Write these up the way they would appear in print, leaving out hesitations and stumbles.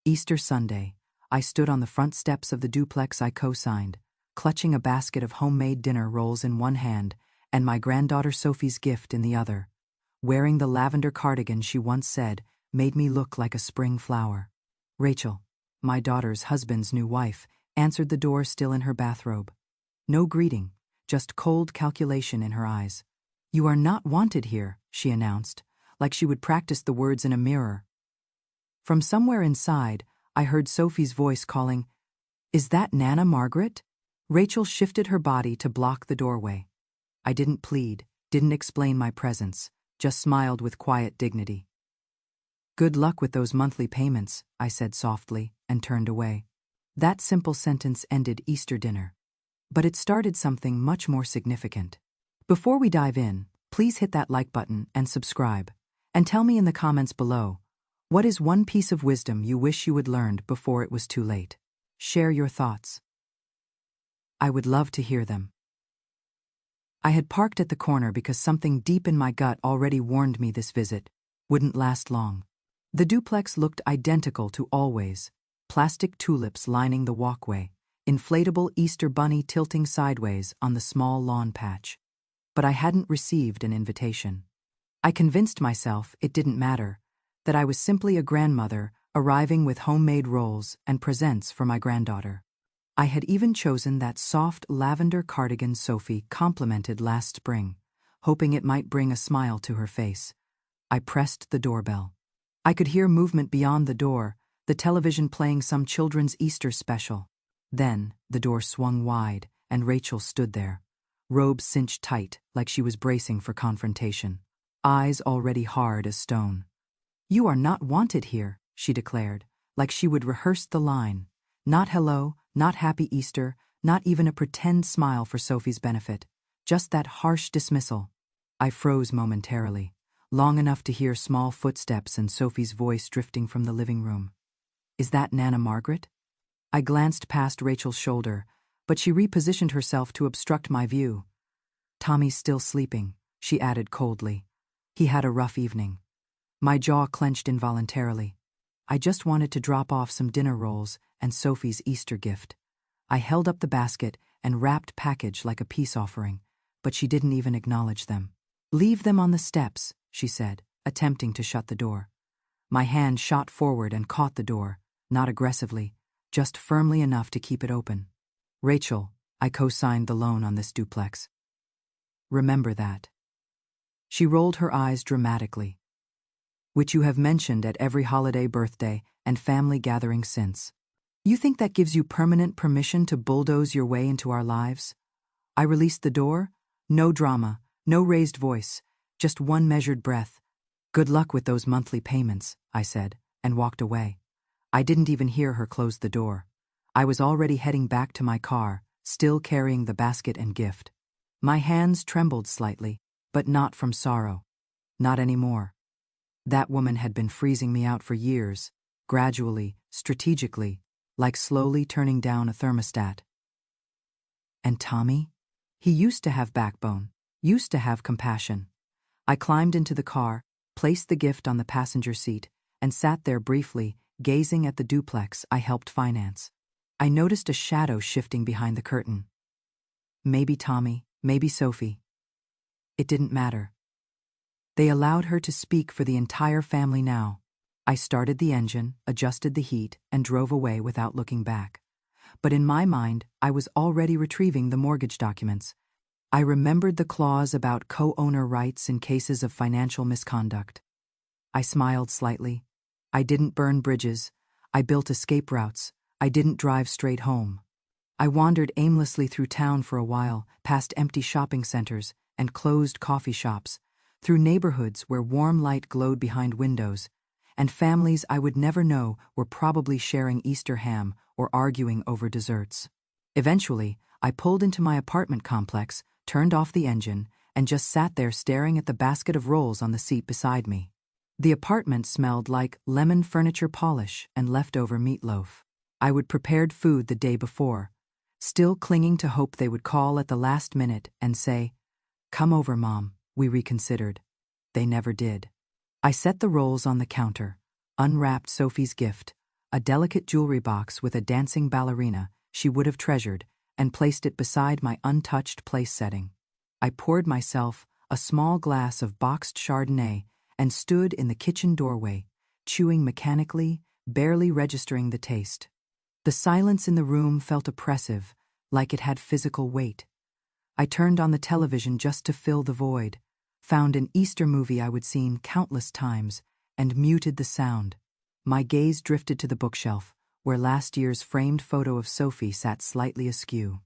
Easter Sunday, I stood on the front steps of the duplex I co-signed, clutching a basket of homemade dinner rolls in one hand and my granddaughter Sophie's gift in the other. Wearing the lavender cardigan she once said made me look like a spring flower. Rachel, my daughter's husband's new wife, answered the door still in her bathrobe. No greeting, just cold calculation in her eyes. "You are not wanted here," she announced, like she would practice the words in a mirror. From somewhere inside, I heard Sophie's voice calling, "Is that Nana Margaret?" Rachel shifted her body to block the doorway. I didn't plead, didn't explain my presence, just smiled with quiet dignity. "Good luck with those monthly payments," I said softly, and turned away. That simple sentence ended Easter dinner. But it started something much more significant. Before we dive in, please hit that like button and subscribe. And tell me in the comments below, what is one piece of wisdom you wish you had learned before it was too late? Share your thoughts. I would love to hear them. I had parked at the corner because something deep in my gut already warned me this visit wouldn't last long. The duplex looked identical to always, plastic tulips lining the walkway, inflatable Easter bunny tilting sideways on the small lawn patch. But I hadn't received an invitation. I convinced myself it didn't matter, that I was simply a grandmother arriving with homemade rolls and presents for my granddaughter. I had even chosen that soft lavender cardigan Sophie complimented last spring, hoping it might bring a smile to her face. I pressed the doorbell. I could hear movement beyond the door, the television playing some children's Easter special. Then, the door swung wide, and Rachel stood there, robe cinched tight like she was bracing for confrontation, eyes already hard as stone. "You are not wanted here," she declared, like she would rehearse the line. Not hello, not happy Easter, not even a pretend smile for Sophie's benefit, just that harsh dismissal. I froze momentarily, long enough to hear small footsteps and Sophie's voice drifting from the living room. "Is that Nana Margaret?" I glanced past Rachel's shoulder, but she repositioned herself to obstruct my view. "Tommy's still sleeping," she added coldly. "He had a rough evening." My jaw clenched involuntarily. I just wanted to drop off some dinner rolls and Sophie's Easter gift. I held up the basket and wrapped package like a peace offering, but she didn't even acknowledge them. "Leave them on the steps," she said, attempting to shut the door. My hand shot forward and caught the door, not aggressively, just firmly enough to keep it open. "Rachel, I co-signed the loan on this duplex. Remember that." She rolled her eyes dramatically. "Which you have mentioned at every holiday, birthday, and family gathering since. You think that gives you permanent permission to bulldoze your way into our lives?" I released the door. No drama, no raised voice, just one measured breath. "Good luck with those monthly payments," I said, and walked away. I didn't even hear her close the door. I was already heading back to my car, still carrying the basket and gift. My hands trembled slightly, but not from sorrow. Not anymore. That woman had been freezing me out for years, gradually, strategically, like slowly turning down a thermostat. And Tommy? He used to have backbone, used to have compassion. I climbed into the car, placed the gift on the passenger seat, and sat there briefly, gazing at the duplex I helped finance. I noticed a shadow shifting behind the curtain. Maybe Tommy, maybe Sophie. It didn't matter. They allowed her to speak for the entire family now. I started the engine, adjusted the heat, and drove away without looking back. But in my mind, I was already retrieving the mortgage documents. I remembered the clause about co-owner rights in cases of financial misconduct. I smiled slightly. I didn't burn bridges. I built escape routes. I didn't drive straight home. I wandered aimlessly through town for a while, past empty shopping centers and closed coffee shops, through neighborhoods where warm light glowed behind windows, and families I would never know were probably sharing Easter ham or arguing over desserts. Eventually, I pulled into my apartment complex, turned off the engine, and just sat there staring at the basket of rolls on the seat beside me. The apartment smelled like lemon furniture polish and leftover meatloaf. I would prepared food the day before, still clinging to hope they would call at the last minute and say, "Come over, Mom, we reconsidered." They never did. I set the rolls on the counter, unwrapped Sophie's gift, a delicate jewelry box with a dancing ballerina she would have treasured, and placed it beside my untouched place setting. I poured myself a small glass of boxed Chardonnay and stood in the kitchen doorway, chewing mechanically, barely registering the taste. The silence in the room felt oppressive, like it had physical weight. I turned on the television just to fill the void, found an Easter movie I would seen countless times, and muted the sound. My gaze drifted to the bookshelf, where last year's framed photo of Sophie sat slightly askew.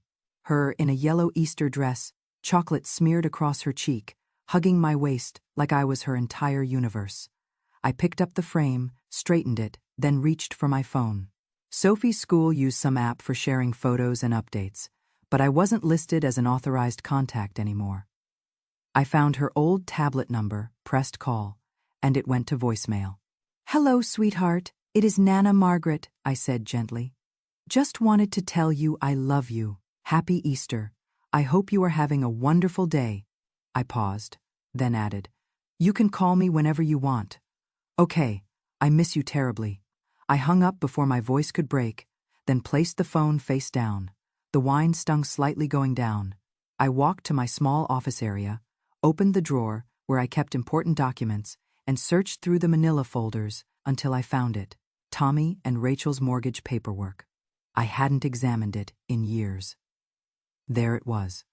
Her in a yellow Easter dress, chocolate smeared across her cheek, hugging my waist like I was her entire universe. I picked up the frame, straightened it, then reached for my phone. Sophie's school used some app for sharing photos and updates, but I wasn't listed as an authorized contact anymore. I found her old tablet number, pressed call, and it went to voicemail. "Hello, sweetheart. It is Nana Margaret," I said gently. "Just wanted to tell you I love you. Happy Easter. I hope you are having a wonderful day." I paused, then added, "You can call me whenever you want." "Okay, I miss you terribly." I hung up before my voice could break, then placed the phone face down. The wine stung slightly going down. I walked to my small office area, opened the drawer where I kept important documents, and searched through the manila folders until I found it: Tommy and Rachel's mortgage paperwork. I hadn't examined it in years. There it was.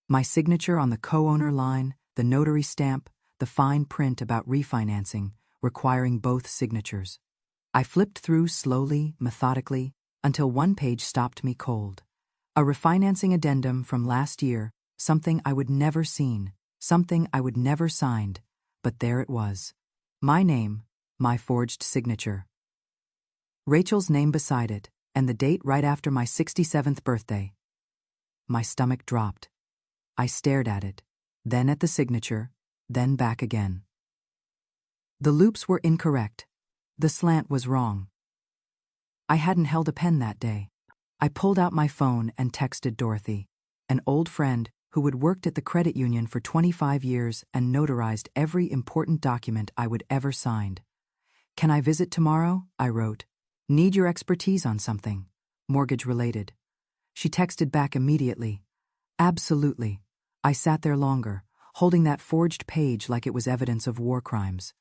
My signature on the co-owner line, the notary stamp, the fine print about refinancing, requiring both signatures. I flipped through slowly, methodically, until one page stopped me cold. A refinancing addendum from last year, something I would never seen, something I would never signed, but there it was. My name, my forged signature. Rachel's name beside it, and the date right after my 67th birthday. My stomach dropped. I stared at it, then at the signature, then back again. The loops were incorrect. The slant was wrong. I hadn't held a pen that day. I pulled out my phone and texted Dorothy, an old friend who had worked at the credit union for 25 years and notarized every important document I would ever signed. "Can I visit tomorrow?" I wrote. "Need your expertise on something. Mortgage-related." She texted back immediately. "Absolutely." I sat there longer, holding that forged page like it was evidence of war crimes.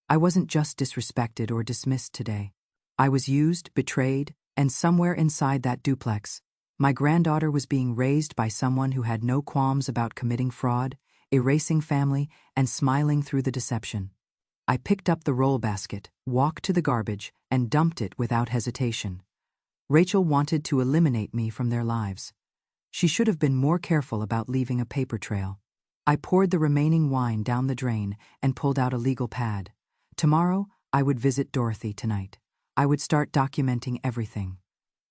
I wasn't just disrespected or dismissed today. I was used, betrayed, and somewhere inside that duplex, my granddaughter was being raised by someone who had no qualms about committing fraud, erasing family, and smiling through the deception. I picked up the roll basket, walked to the garbage, and dumped it without hesitation. Rachel wanted to eliminate me from their lives. She should have been more careful about leaving a paper trail. I poured the remaining wine down the drain and pulled out a legal pad. Tomorrow, I would visit Dorothy tonight. I would start documenting everything.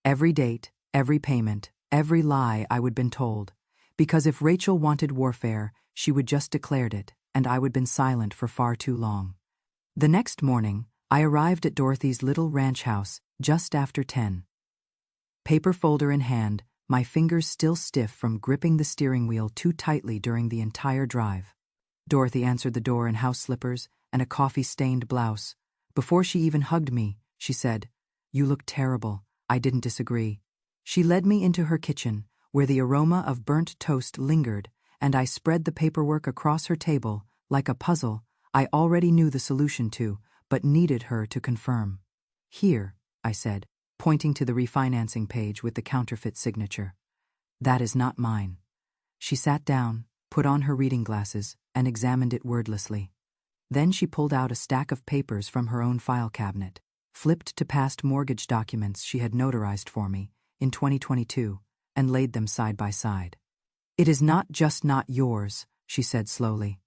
Every date, every payment, every lie I would been told. Because if Rachel wanted warfare, she would just declared it, and I would been silent for far too long. The next morning, I arrived at Dorothy's little ranch house just after 10. Paper folder in hand, my fingers still stiff from gripping the steering wheel too tightly during the entire drive. Dorothy answered the door in house slippers and a coffee-stained blouse. Before she even hugged me, she said, "You look terrible." I didn't disagree. She led me into her kitchen, where the aroma of burnt toast lingered, and I spread the paperwork across her table, like a puzzle I already knew the solution to, but needed her to confirm. "Here," I said, pointing to the refinancing page with the counterfeit signature. "That is not mine." She sat down, put on her reading glasses, and examined it wordlessly. Then she pulled out a stack of papers from her own file cabinet, flipped to past mortgage documents she had notarized for me in 2022, and laid them side by side. "It is not just not yours," she said slowly.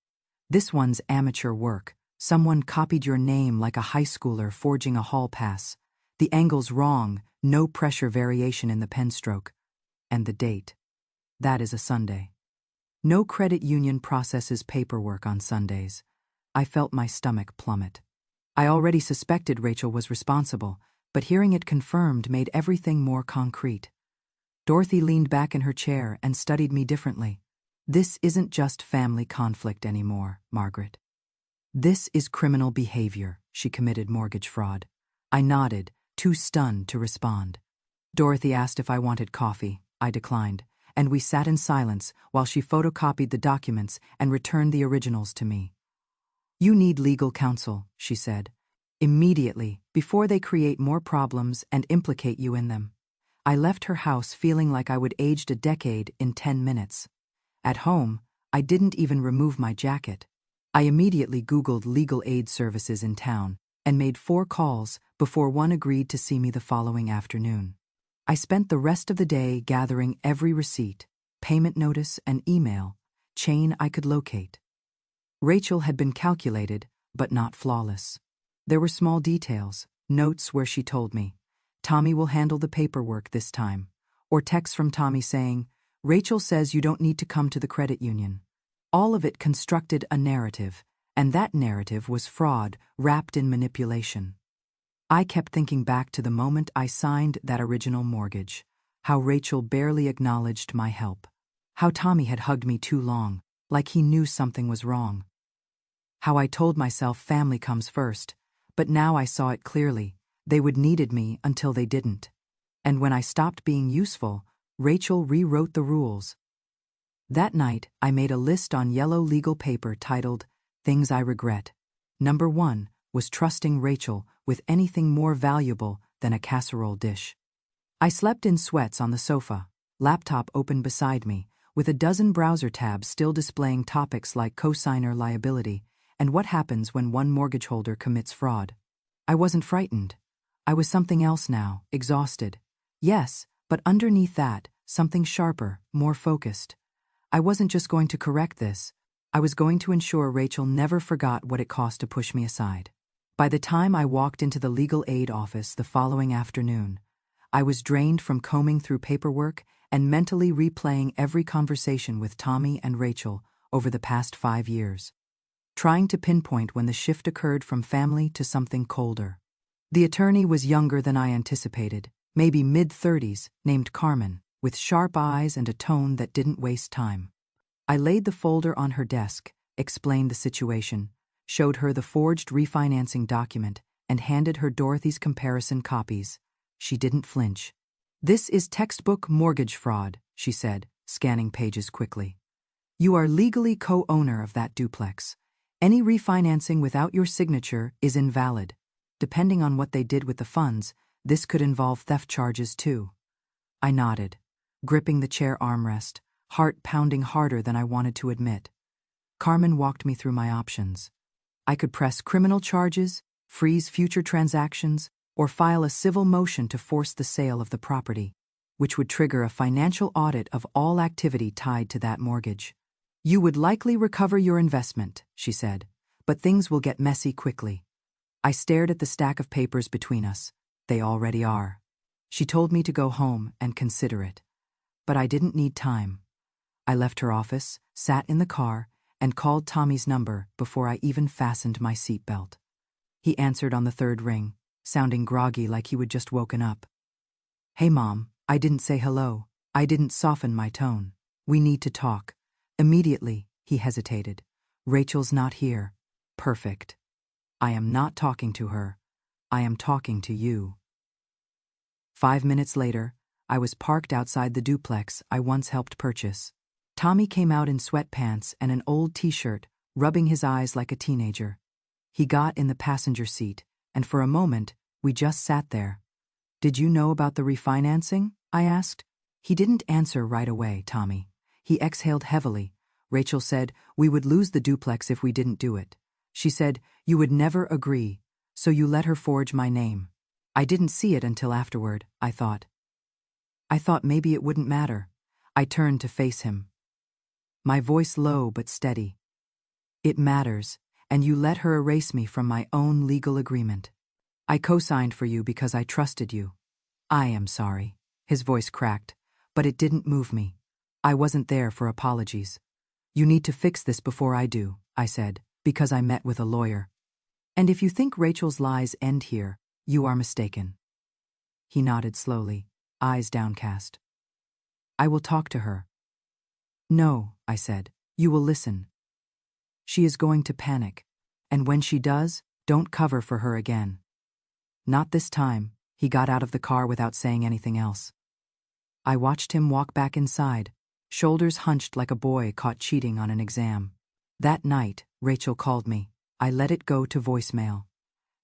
"This one's amateur work. Someone copied your name like a high schooler forging a hall pass. The angle's wrong, no pressure variation in the pen stroke. And the date. That is a Sunday. No credit union processes paperwork on Sundays." I felt my stomach plummet. I already suspected Rachel was responsible, but hearing it confirmed made everything more concrete. Dorothy leaned back in her chair and studied me differently. "This isn't just family conflict anymore, Margaret. This is criminal behavior," she committed mortgage fraud. I nodded, too stunned to respond. Dorothy asked if I wanted coffee. I declined, and we sat in silence while she photocopied the documents and returned the originals to me. "You need legal counsel," she said. "Immediately, before they create more problems and implicate you in them." I left her house feeling like I would aged a decade in 10 minutes. At home, I didn't even remove my jacket. I immediately Googled legal aid services in town and made 4 calls before one agreed to see me the following afternoon. I spent the rest of the day gathering every receipt, payment notice, and email chain I could locate. Rachel had been calculated, but not flawless. There were small details, notes where she told me, "Tommy will handle the paperwork this time," or texts from Tommy saying, "Rachel says you don't need to come to the credit union." All of it constructed a narrative, and that narrative was fraud wrapped in manipulation. I kept thinking back to the moment I signed that original mortgage, how Rachel barely acknowledged my help, how Tommy had hugged me too long, like he knew something was wrong, how I told myself family comes first, but now I saw it clearly. They would needed me until they didn't. And when I stopped being useful, Rachel rewrote the rules. That night, I made a list on yellow legal paper titled, "Things I Regret." Number 1 was trusting Rachel with anything more valuable than a casserole dish. I slept in sweats on the sofa, laptop open beside me, with a dozen browser tabs still displaying topics like cosigner liability and what happens when one mortgage holder commits fraud. I wasn't frightened. I was something else now, exhausted. Yes, but underneath that, something sharper, more focused. I wasn't just going to correct this. I was going to ensure Rachel never forgot what it cost to push me aside. By the time I walked into the legal aid office the following afternoon, I was drained from combing through paperwork and mentally replaying every conversation with Tommy and Rachel over the past 5 years, trying to pinpoint when the shift occurred from family to something colder. The attorney was younger than I anticipated, maybe mid-30s, named Carmen, with sharp eyes and a tone that didn't waste time. I laid the folder on her desk, explained the situation, showed her the forged refinancing document, and handed her Dorothy's comparison copies. She didn't flinch. "This is textbook mortgage fraud," she said, scanning pages quickly. "You are legally co-owner of that duplex. Any refinancing without your signature is invalid. Depending on what they did with the funds, this could involve theft charges too." I nodded, gripping the chair armrest, heart pounding harder than I wanted to admit. Carmen walked me through my options. I could press criminal charges, freeze future transactions, or file a civil motion to force the sale of the property, which would trigger a financial audit of all activity tied to that mortgage. "You would likely recover your investment," she said, "but things will get messy quickly." I stared at the stack of papers between us. They already are. She told me to go home and consider it. But I didn't need time. I left her office, sat in the car, and called Tommy's number before I even fastened my seatbelt. He answered on the 3rd ring, sounding groggy like he had just woken up. "Hey, Mom," I didn't say hello. I didn't soften my tone. "We need to talk." Immediately, he hesitated. "Rachel's not here." "Perfect. I am not talking to her. I am talking to you." 5 minutes later, I was parked outside the duplex I once helped purchase. Tommy came out in sweatpants and an old t-shirt, rubbing his eyes like a teenager. He got in the passenger seat, and for a moment, we just sat there. "Did you know about the refinancing?" I asked. He didn't answer right away, Tommy. He exhaled heavily. "Rachel said we would lose the duplex if we didn't do it. She said you would never agree, so you let her forge my name." I didn't see it until afterward, I thought. Maybe it wouldn't matter. I turned to face him, my voice low but steady. "It matters, and you let her erase me from my own legal agreement. I co-signed for you because I trusted you." "I am sorry." His voice cracked, but it didn't move me. I wasn't there for apologies. "You need to fix this before I do," I said, "because I met with a lawyer. And if you think Rachel's lies end here, you are mistaken." He nodded slowly, eyes downcast. "I will talk to her." "No," I said, "you will listen. She is going to panic, and when she does, don't cover for her again." "Not this time," He got out of the car without saying anything else. I watched him walk back inside, shoulders hunched like a boy caught cheating on an exam. That night, Rachel called me. I let it go to voicemail.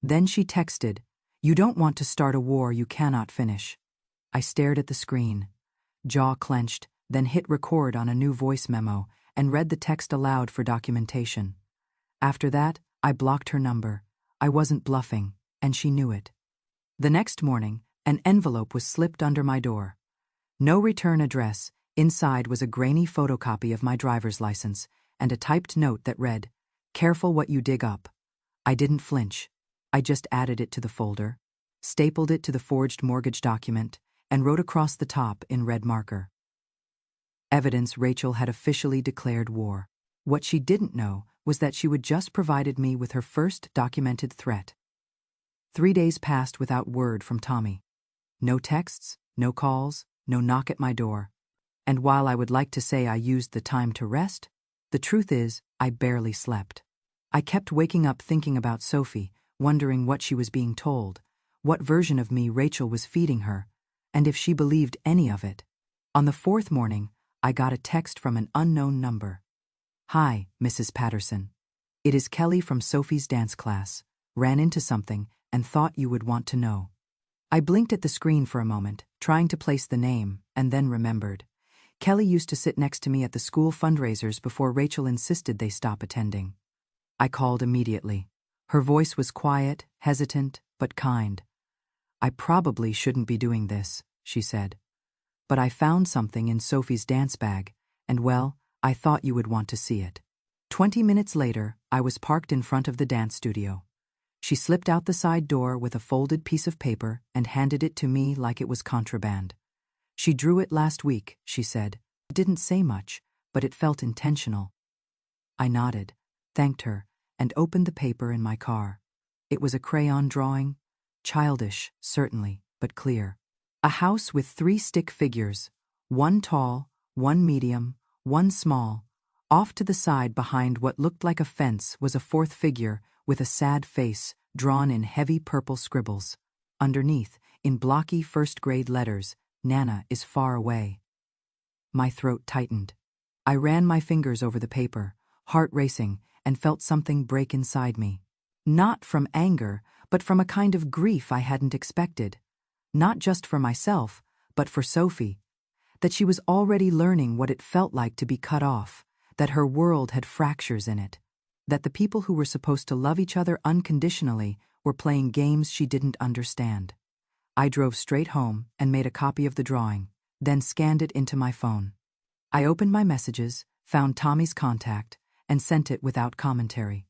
Then she texted, "You don't want to start a war you cannot finish." I stared at the screen, jaw clenched, then hit record on a new voice memo and read the text aloud for documentation. After that, I blocked her number. I wasn't bluffing, and she knew it. The next morning, an envelope was slipped under my door. No return address. Inside was a grainy photocopy of my driver's license and a typed note that read, "Careful what you dig up." I didn't flinch. I just added it to the folder, stapled it to the forged mortgage document, and wrote across the top in red marker. Evidence Rachel had officially declared war. What she didn't know was that she would just provided me with her first documented threat. 3 days passed without word from Tommy. No texts, no calls, no knock at my door. And while I would like to say I used the time to rest, the truth is, I barely slept. I kept waking up thinking about Sophie, wondering what she was being told, what version of me Rachel was feeding her, and if she believed any of it. On the 4th morning, I got a text from an unknown number. "Hi, Mrs. Patterson. It is Kelly from Sophie's dance class. Ran into something and thought you would want to know." I blinked at the screen for a moment, trying to place the name, and then remembered. Kelly used to sit next to me at the school fundraisers before Rachel insisted they stop attending. I called immediately. Her voice was quiet, hesitant, but kind. "I probably shouldn't be doing this," she said. "But I found something in Sophie's dance bag, and well, I thought you would want to see it." 20 minutes later, I was parked in front of the dance studio. She slipped out the side door with a folded piece of paper and handed it to me like it was contraband. "She drew it last week," she said. It didn't say much, but it felt intentional. I nodded, thanked her, and opened the paper in my car. It was a crayon drawing, childish, certainly, but clear. A house with 3 stick figures, one tall, one medium, one small. Off to the side behind what looked like a fence was a 4th figure with a sad face drawn in heavy purple scribbles. Underneath, in blocky 1st-grade letters, "Nana is far away." My throat tightened. I ran my fingers over the paper, heart racing, and felt something break inside me. Not from anger, but from a kind of grief I hadn't expected. Not just for myself, but for Sophie. That she was already learning what it felt like to be cut off, that her world had fractures in it, that the people who were supposed to love each other unconditionally were playing games she didn't understand. I drove straight home and made a copy of the drawing, then scanned it into my phone. I opened my messages, found Tommy's contact, and sent it without commentary.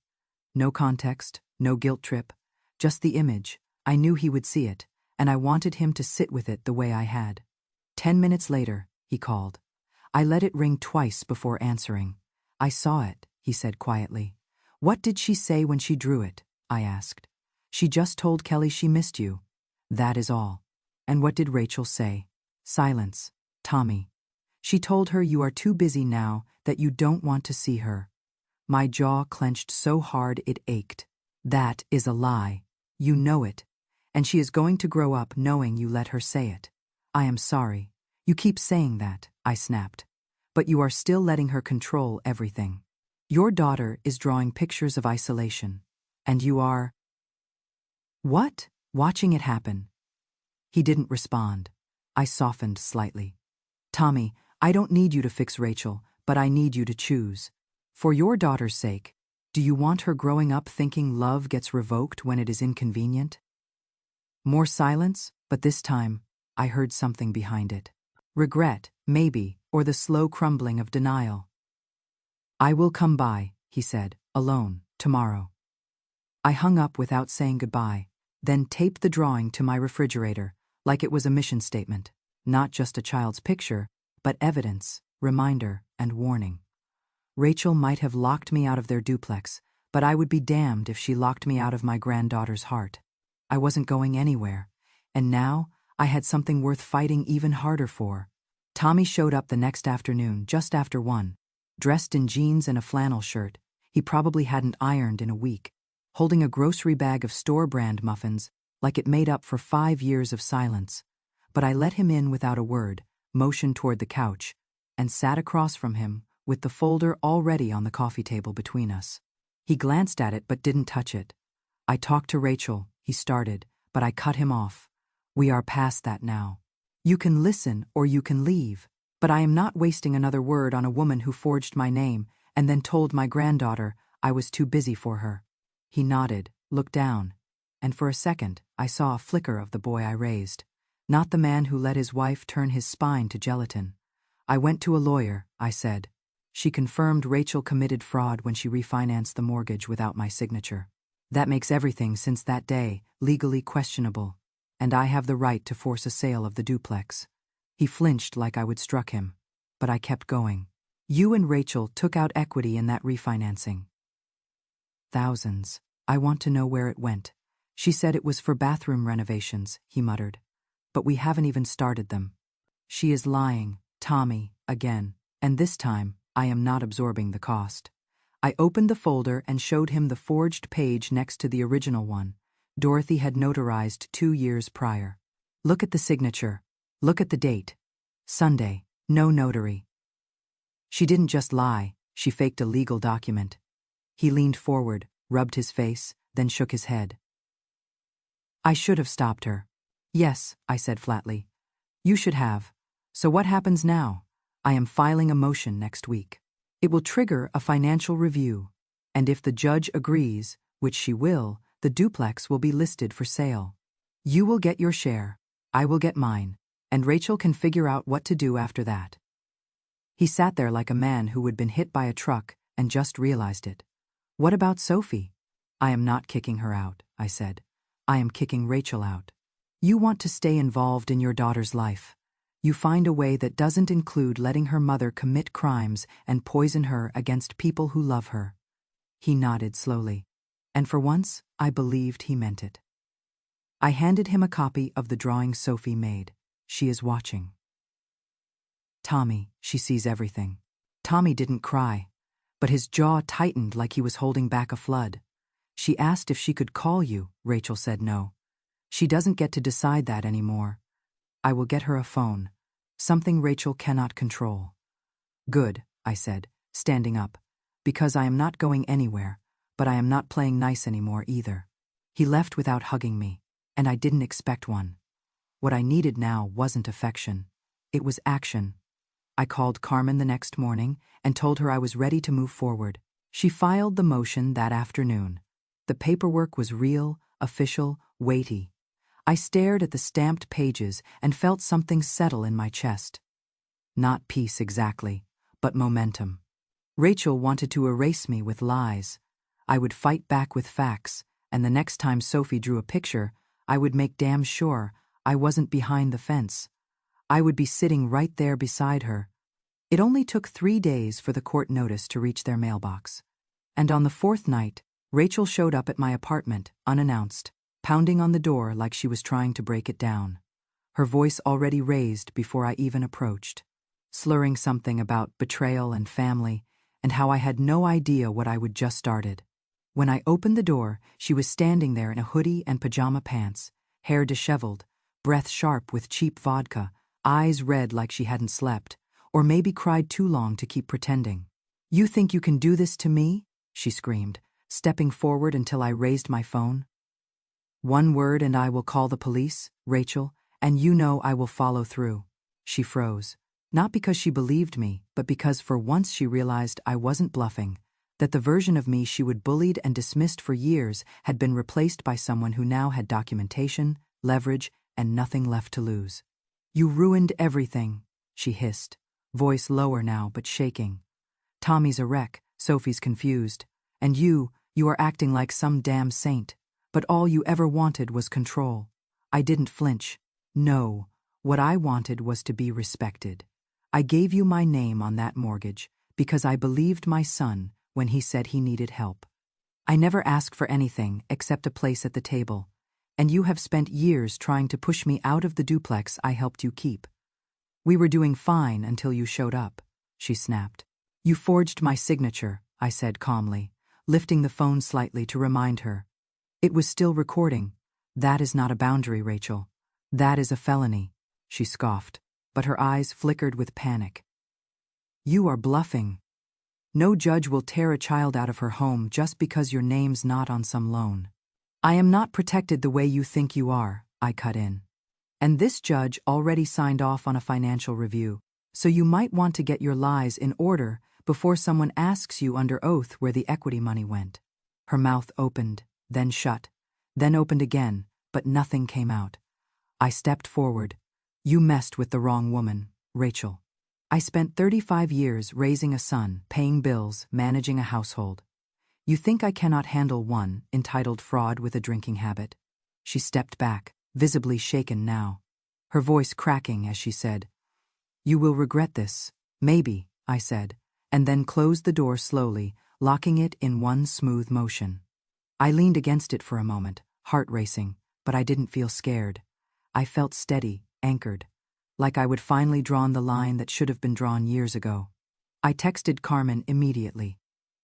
No context, no guilt trip, just the image. I knew he would see it, and I wanted him to sit with it the way I had. 10 minutes later, he called. I let it ring twice before answering. "I saw it," he said quietly. "What did she say when she drew it?" I asked. "She just told Kelly she missed you. That is all." "And what did Rachel say?" "Silence, Tommy. She told her you are too busy now, that you don't want to see her." My jaw clenched so hard it ached. "That is a lie. You know it. And she is going to grow up knowing you let her say it." "I am sorry. You keep saying that," I snapped. "But you are still letting her control everything. Your daughter is drawing pictures of isolation. And you are—" "What?" "Watching it happen." He didn't respond. I softened slightly. "Tommy, I don't need you to fix Rachel, but I need you to choose. For your daughter's sake, do you want her growing up thinking love gets revoked when it is inconvenient?" More silence, but this time, I heard something behind it. Regret, maybe, or the slow crumbling of denial. "I will come by," he said, "alone, tomorrow." I hung up without saying goodbye, then taped the drawing to my refrigerator, like it was a mission statement. Not just a child's picture, but evidence, reminder, and warning. Rachel might have locked me out of their duplex, but I would be damned if she locked me out of my granddaughter's heart. I wasn't going anywhere, and now I had something worth fighting even harder for. Tommy showed up the next afternoon, just after 1, dressed in jeans and a flannel shirt. He probably hadn't ironed in a week, holding a grocery bag of store-brand muffins, like it made up for 5 years of silence. But I let him in without a word, motioned toward the couch, and sat across from him, with the folder already on the coffee table between us. He glanced at it but didn't touch it. "I talked to Rachel," he started, but I cut him off. "We are past that now. You can listen or you can leave, but I am not wasting another word on a woman who forged my name and then told my granddaughter I was too busy for her." He nodded, looked down, and for a second I saw a flicker of the boy I raised, not the man who let his wife turn his spine to gelatin. "I went to a lawyer," I said. "She confirmed Rachel committed fraud when she refinanced the mortgage without my signature. That makes everything since that day legally questionable, and I have the right to force a sale of the duplex." He flinched like I would struck him, but I kept going. "You and Rachel took out equity in that refinancing." "Thousands. I want to know where it went." "She said it was for bathroom renovations," he muttered. "But we haven't even started them." "She is lying, Tommy, again, and this time I am not absorbing the cost." I opened the folder and showed him the forged page next to the original one Dorothy had notarized 2 years prior. "Look at the signature. Look at the date. Sunday, no notary." "She didn't just lie, she faked a legal document." He leaned forward, rubbed his face, then shook his head. "I should have stopped her." "Yes," I said flatly. "You should have. So what happens now?" "I am filing a motion next week. It will trigger a financial review, and if the judge agrees, which she will, the duplex will be listed for sale. You will get your share, I will get mine, and Rachel can figure out what to do after that." He sat there like a man who had been hit by a truck and just realized it. "What about Sophie?" "I am not kicking her out," I said. "I am kicking Rachel out. You want to stay involved in your daughter's life. You find a way that doesn't include letting her mother commit crimes and poison her against people who love her." He nodded slowly, and for once I believed he meant it. I handed him a copy of the drawing Sophie made. "She is watching. Tommy, she sees everything." Tommy didn't cry, but his jaw tightened like he was holding back a flood. "She asked if she could call you," Rachel said no. "She doesn't get to decide that anymore. I will get her a phone, something Rachel cannot control." "Good," I said, standing up, "because I am not going anywhere, but I am not playing nice anymore either." He left without hugging me, and I didn't expect one. What I needed now wasn't affection. It was action. I called Carmen the next morning and told her I was ready to move forward. She filed the motion that afternoon. The paperwork was real, official, weighty. I stared at the stamped pages and felt something settle in my chest. Not peace exactly, but momentum. Rachel wanted to erase me with lies. I would fight back with facts, and the next time Sophie drew a picture, I would make damn sure I wasn't behind the fence. I would be sitting right there beside her. It only took 3 days for the court notice to reach their mailbox. And on the 4th night, Rachel showed up at my apartment, unannounced, pounding on the door like she was trying to break it down. Her voice already raised before I even approached, slurring something about betrayal and family, and how I had no idea what I would just started. When I opened the door, she was standing there in a hoodie and pajama pants, hair disheveled, breath sharp with cheap vodka, eyes red like she hadn't slept, or maybe cried too long to keep pretending. "You think you can do this to me?" she screamed, stepping forward until I raised my phone. "One word and I will call the police, Rachel, and you know I will follow through." She froze, not because she believed me, but because for once she realized I wasn't bluffing, that the version of me she would bullied and dismissed for years had been replaced by someone who now had documentation, leverage, and nothing left to lose. "You ruined everything," she hissed, voice lower now but shaking. "Tommy's a wreck, Sophie's confused, and you are acting like some damn saint. But all you ever wanted was control." I didn't flinch. "No, what I wanted was to be respected. I gave you my name on that mortgage because I believed my son when he said he needed help. I never asked for anything except a place at the table, and you have spent years trying to push me out of the duplex I helped you keep. We were doing fine until you showed up," she snapped. "You forged my signature," I said calmly, lifting the phone slightly to remind her. It was still recording. That is not a boundary, Rachel. That is a felony, she scoffed, but her eyes flickered with panic. You are bluffing. No judge will tear a child out of her home just because your name's not on some loan. I am not protected the way you think you are, I cut in. And this judge already signed off on a financial review, so you might want to get your lies in order before someone asks you under oath where the equity money went. Her mouth opened, then shut, then opened again, but nothing came out. I stepped forward. You messed with the wrong woman, Rachel. I spent 35 years raising a son, paying bills, managing a household. You think I cannot handle one entitled fraud with a drinking habit? She stepped back, visibly shaken now, her voice cracking as she said, You will regret this. Maybe, I said, and then closed the door slowly, locking it in one smooth motion. I leaned against it for a moment, heart racing, but I didn't feel scared. I felt steady, anchored, like I would finally drawn the line that should have been drawn years ago. I texted Carmen immediately,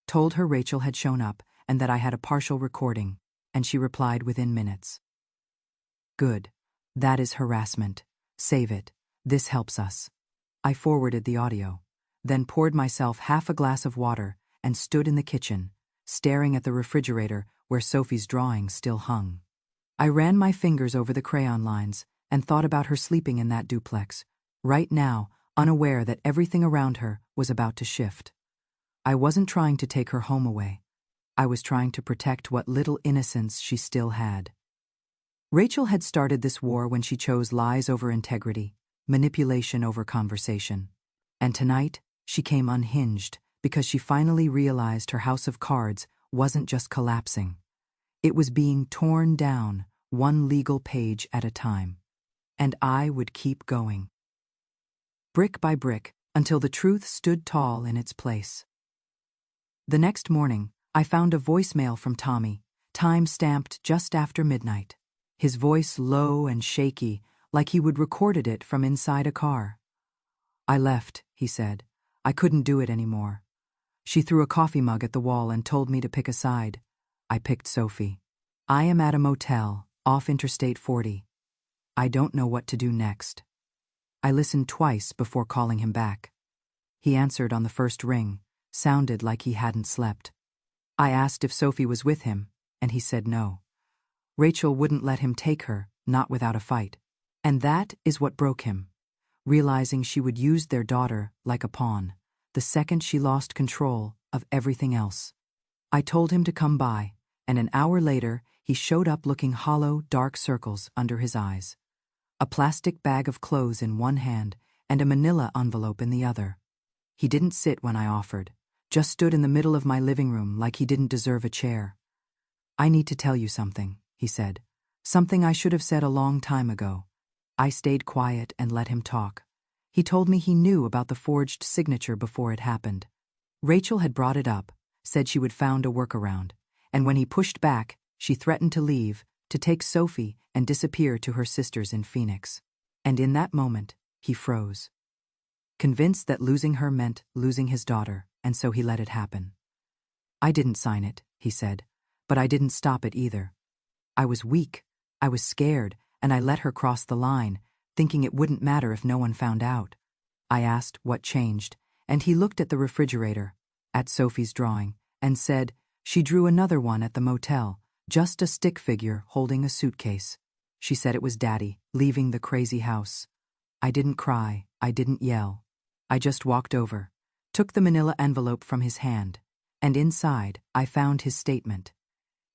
told her Rachel had shown up and that I had a partial recording, and she replied within minutes. Good. That is harassment. Save it. This helps us. I forwarded the audio, then poured myself half a glass of water and stood in the kitchen, staring at the refrigerator where Sophie's drawing still hung. I ran my fingers over the crayon lines and thought about her sleeping in that duplex, right now, unaware that everything around her was about to shift. I wasn't trying to take her home away. I was trying to protect what little innocence she still had. Rachel had started this war when she chose lies over integrity, manipulation over conversation. And tonight, she came unhinged because she finally realized her house of cards wasn't just collapsing. It was being torn down, one legal page at a time. And I would keep going. Brick by brick, until the truth stood tall in its place. The next morning, I found a voicemail from Tommy, time-stamped just after midnight. His voice low and shaky, like he would recorded it from inside a car. I left, he said. I couldn't do it anymore. She threw a coffee mug at the wall and told me to pick a side. I picked Sophie. I am at a motel, off Interstate 40. I don't know what to do next. I listened twice before calling him back. He answered on the first ring, sounded like he hadn't slept. I asked if Sophie was with him, and he said no. Rachel wouldn't let him take her, not without a fight. And that is what broke him, realizing she would use their daughter like a pawn, the second she lost control of everything else. I told him to come by, and an hour later he showed up looking hollow, dark circles under his eyes. A plastic bag of clothes in one hand and a manila envelope in the other. He didn't sit when I offered, just stood in the middle of my living room like he didn't deserve a chair. I need to tell you something, he said. Something I should have said a long time ago. I stayed quiet and let him talk. He told me he knew about the forged signature before it happened. Rachel had brought it up, said she would found a workaround, and when he pushed back, she threatened to leave, to take Sophie and disappear to her sisters in Phoenix. And in that moment, he froze. Convinced that losing her meant losing his daughter, and so he let it happen. I didn't sign it, he said, but I didn't stop it either. I was weak, I was scared, and I let her cross the line, thinking it wouldn't matter if no one found out. I asked what changed, and he looked at the refrigerator, at Sophie's drawing, and said, she drew another one at the motel, just a stick figure holding a suitcase. She said it was Daddy, leaving the crazy house. I didn't cry, I didn't yell. I just walked over, took the manila envelope from his hand, and inside I found his statement.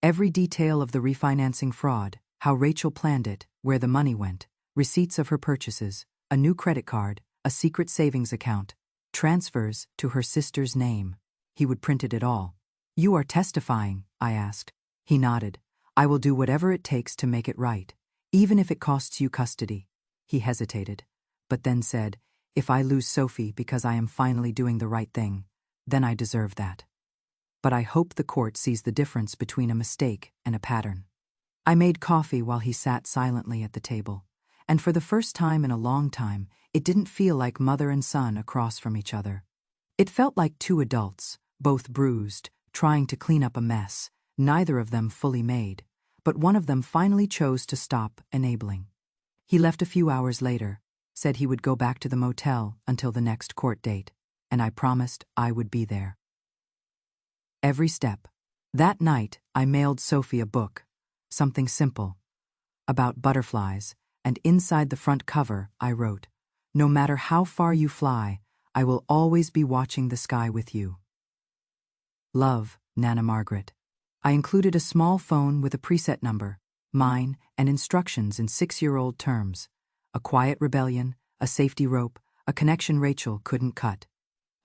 Every detail of the refinancing fraud, how Rachel planned it, where the money went, receipts of her purchases, a new credit card, a secret savings account, transfers to her sister's name. He would printed it all. You are testifying, I asked. He nodded. I will do whatever it takes to make it right, even if it costs you custody. He hesitated, but then said, if I lose Sophie because I am finally doing the right thing, then I deserve that. But I hope the court sees the difference between a mistake and a pattern. I made coffee while he sat silently at the table, and for the first time in a long time, it didn't feel like mother and son across from each other. It felt like two adults, both bruised, trying to clean up a mess, neither of them fully made, but one of them finally chose to stop enabling. He left a few hours later, said he would go back to the motel until the next court date, and I promised I would be there. Every step. That night, I mailed Sophie a book, something simple, about butterflies, and inside the front cover I wrote, "No matter how far you fly, I will always be watching the sky with you. Love, Nana Margaret." I included a small phone with a preset number, mine, and instructions in 6-year-old terms. A quiet rebellion, a safety rope, a connection Rachel couldn't cut.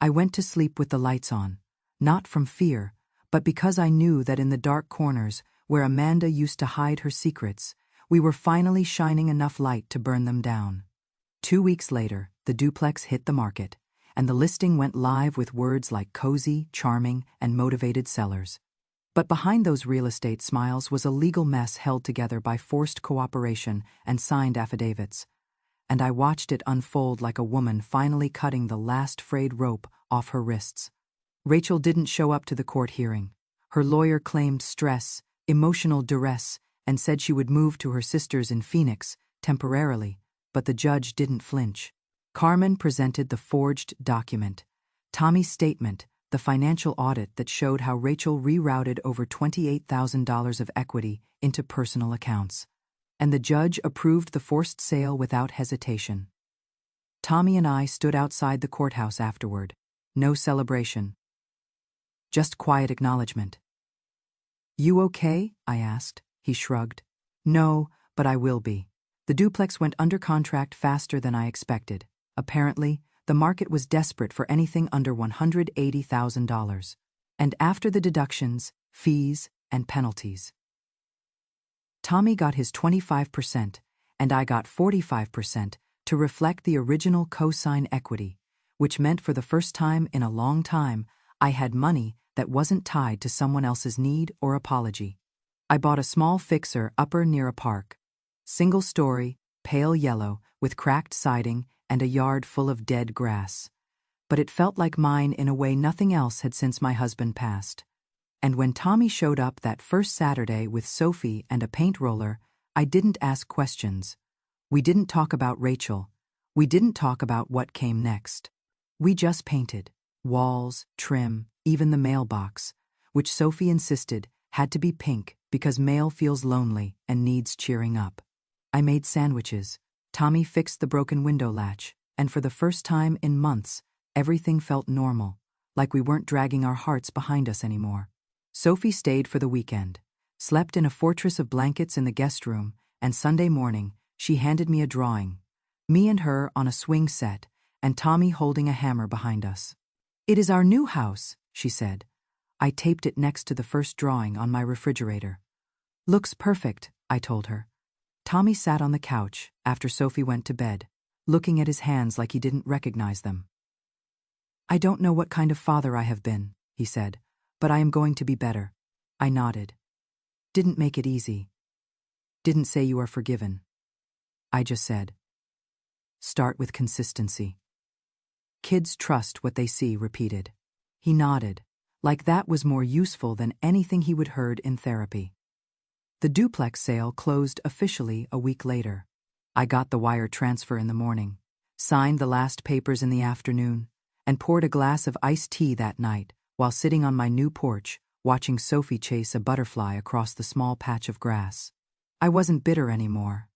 I went to sleep with the lights on, not from fear, but because I knew that in the dark corners where Amanda used to hide her secrets, we were finally shining enough light to burn them down. 2 weeks later, the duplex hit the market, and the listing went live with words like cozy, charming, and motivated sellers. But behind those real estate smiles was a legal mess held together by forced cooperation and signed affidavits. And I watched it unfold like a woman finally cutting the last frayed rope off her wrists. Rachel didn't show up to the court hearing. Her lawyer claimed stress, emotional duress, and said she would move to her sister's in Phoenix, temporarily, but the judge didn't flinch. Carmen presented the forged document, Tommy's statement, the financial audit that showed how Rachel rerouted over $28,000 of equity into personal accounts. And the judge approved the forced sale without hesitation. Tommy and I stood outside the courthouse afterward. No celebration. Just quiet acknowledgement. "You okay?" I asked. He shrugged. "No, but I will be." The duplex went under contract faster than I expected. Apparently, the market was desperate for anything under $180,000. And after the deductions, fees, and penalties, Tommy got his 25%, and I got 45% to reflect the original cosign equity, which meant for the first time in a long time, I had money that wasn't tied to someone else's need or apology. I bought a small fixer-upper near a park. Single-story, pale yellow, with cracked siding and a yard full of dead grass. But it felt like mine in a way nothing else had since my husband passed. And when Tommy showed up that first Saturday with Sophie and a paint roller, I didn't ask questions. We didn't talk about Rachel. We didn't talk about what came next. We just painted. Walls, trim, even the mailbox, which Sophie insisted had to be pink because mail feels lonely and needs cheering up. I made sandwiches. Tommy fixed the broken window latch, and for the first time in months, everything felt normal, like we weren't dragging our hearts behind us anymore. Sophie stayed for the weekend, slept in a fortress of blankets in the guest room, and Sunday morning, she handed me a drawing. Me and her on a swing set, and Tommy holding a hammer behind us. "It is our new house," she said. I taped it next to the first drawing on my refrigerator. "Looks perfect," I told her. Tommy sat on the couch after Sophie went to bed, looking at his hands like he didn't recognize them. "I don't know what kind of father I have been," he said, "but I am going to be better." I nodded. "Didn't make it easy. Didn't say you are forgiven." I just said, "Start with consistency." "Kids trust what they see repeated." He nodded, like that was more useful than anything he would heard in therapy. The duplex sale closed officially a week later. I got the wire transfer in the morning, signed the last papers in the afternoon, and poured a glass of iced tea that night while sitting on my new porch, watching Sophie chase a butterfly across the small patch of grass. I wasn't bitter anymore.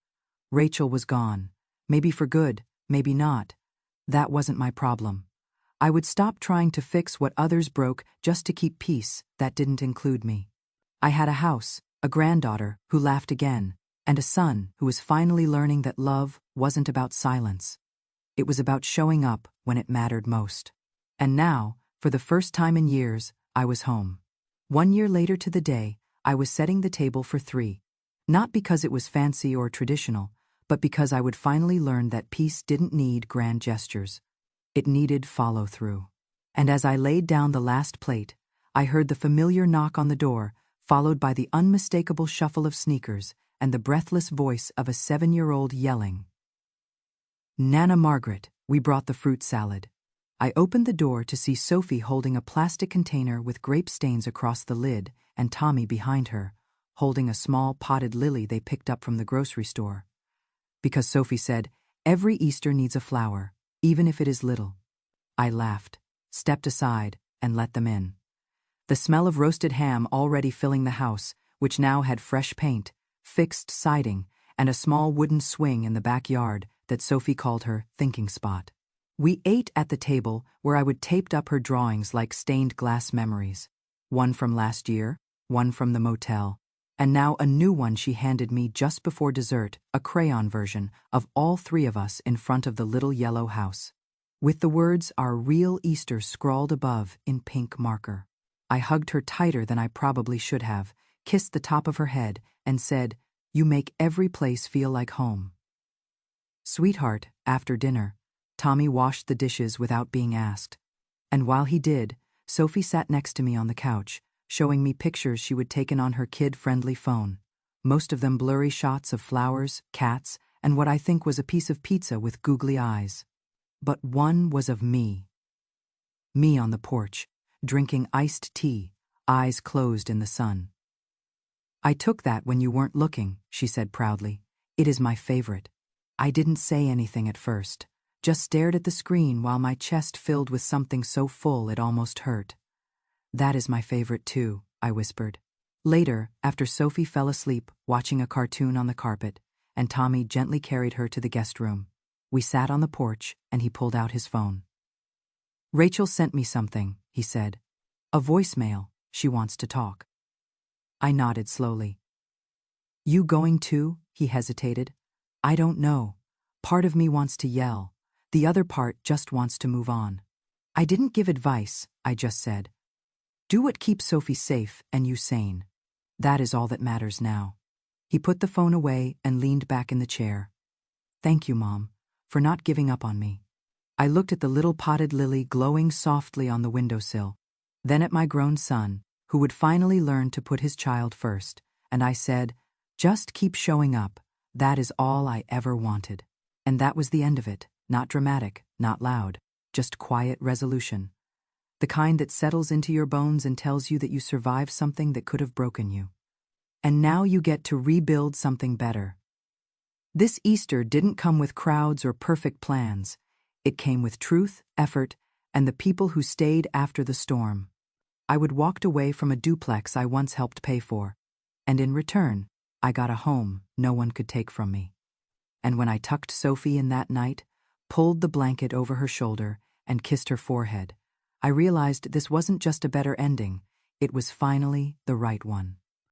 Rachel was gone. Maybe for good, maybe not. That wasn't my problem. I would stop trying to fix what others broke just to keep peace. That didn't include me. I had a house, a granddaughter who laughed again, and a son who was finally learning that love wasn't about silence. It was about showing up when it mattered most. And now, for the first time in years, I was home. 1 year later to the day, I was setting the table for 3. Not because it was fancy or traditional, but because I would finally learn that peace didn't need grand gestures. It needed follow-through. And as I laid down the last plate, I heard the familiar knock on the door, followed by the unmistakable shuffle of sneakers and the breathless voice of a 7-year-old yelling, "Nana Margaret, we brought the fruit salad." I opened the door to see Sophie holding a plastic container with grape stains across the lid and Tommy behind her, holding a small potted lily they picked up from the grocery store. Because Sophie said, "Every Easter needs a flower, even if it is little." I laughed, stepped aside, and let them in. The smell of roasted ham already filling the house, which now had fresh paint, fixed siding, and a small wooden swing in the backyard that Sophie called her thinking spot. We ate at the table where I would taped up her drawings like stained glass memories. One from last year, one from the motel, and now a new one she handed me just before dessert, a crayon version of all three of us in front of the little yellow house, with the words "Our Real Easter" scrawled above in pink marker. I hugged her tighter than I probably should have, kissed the top of her head, and said, "You make every place feel like home." "Sweetheart," after dinner, Tommy washed the dishes without being asked. And while he did, Sophie sat next to me on the couch, showing me pictures she would taken on her kid-friendly phone, most of them blurry shots of flowers, cats, and what I think was a piece of pizza with googly eyes. But one was of me. Me on the porch, drinking iced tea, eyes closed in the sun. "I took that when you weren't looking," she said proudly. "It is my favorite." I didn't say anything at first, just stared at the screen while my chest filled with something so full it almost hurt. "That is my favorite too," I whispered. Later, after Sophie fell asleep watching a cartoon on the carpet, and Tommy gently carried her to the guest room, we sat on the porch and he pulled out his phone. "Rachel sent me something," he said. "A voicemail. She wants to talk." I nodded slowly. "You going too?" he hesitated. "I don't know. Part of me wants to yell. The other part just wants to move on." I didn't give advice, I just said, "Do what keeps Sophie safe and you sane. That is all that matters now." He put the phone away and leaned back in the chair. "Thank you, Mom, for not giving up on me." I looked at the little potted lily glowing softly on the windowsill, then at my grown son, who would finally learn to put his child first, and I said, "Just keep showing up. That is all I ever wanted." And that was the end of it. Not dramatic, not loud, just quiet resolution. The kind that settles into your bones and tells you that you survived something that could have broken you. And now you get to rebuild something better. This Easter didn't come with crowds or perfect plans. It came with truth, effort, and the people who stayed after the storm. I would walked away from a duplex I once helped pay for, and in return, I got a home no one could take from me. And when I tucked Sophie in that night, pulled the blanket over her shoulder, and kissed her forehead, I realized this wasn't just a better ending, it was finally the right one.